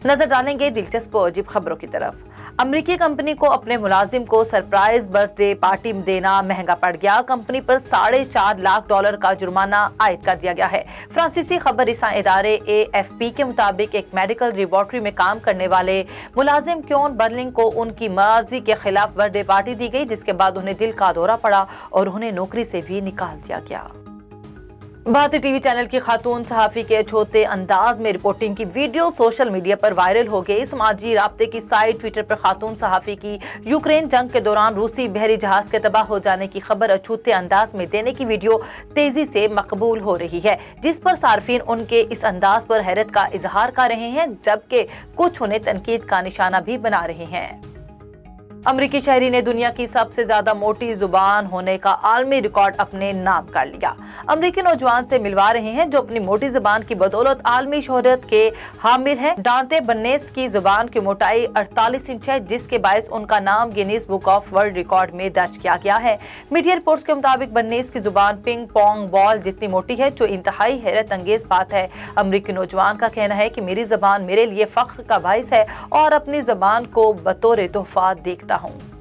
नजर डालेंगे दिलचस्प और अजीब खबरों की तरफ। अमेरिकी कंपनी को अपने मुलाजिम को सरप्राइज बर्थडे पार्टी देना महंगा पड़ गया। कंपनी पर $4.5 लाख का जुर्माना आयद कर दिया गया है। फ्रांसीसी खबर रसां इदारे AFP के मुताबिक एक मेडिकल लेबॉर्ट्री में काम करने वाले मुलाजिम क्योन बर्लिंग को उनकी मर्जी के खिलाफ बर्थडे पार्टी दी गई, जिसके बाद उन्हें दिल का दौरा पड़ा और उन्हें नौकरी से भी निकाल दिया गया। भारतीय टीवी चैनल की खातून सहाफी के छोटे अंदाज में रिपोर्टिंग की वीडियो सोशल मीडिया पर वायरल हो गई। समाजी राब्ते की साइट ट्विटर पर खातून सहाफी की यूक्रेन जंग के दौरान रूसी बहरी जहाज के तबाह हो जाने की खबर अछूते अंदाज में देने की वीडियो तेजी से मकबूल हो रही है, जिस पर सार्फिन उनके इस अंदाज पर हैरत का इजहार कर रहे हैं, जबकि कुछ उन्हें तनकीद का निशाना भी बना रहे हैं। अमरीकी शहरी ने दुनिया की सबसे ज्यादा मोटी जुबान होने का आलमी रिकॉर्ड अपने नाम कर लिया। अमरीकी नौजवान से मिलवा रहे हैं जो अपनी मोटी जुबान की बदौलत आलमी शोहरत के हामिल हैं। डांटे बन्नेस की जुबान की मोटाई 48 इंच है, जिसके बायस उनका नाम Guinness book of world record में दर्ज किया गया है। मीडिया रिपोर्ट्स के मुताबिक बन्नेस की जुबान पिंग पोंग बॉल जितनी मोटी है, जो इंतहाई हैरत अंगेज बात है। अमरीकी नौजवान का कहना है कि मेरी जुबान मेरे लिए फख्र का बाइस है और अपनी जुबान को बतौर तोहफा देखता हूँ।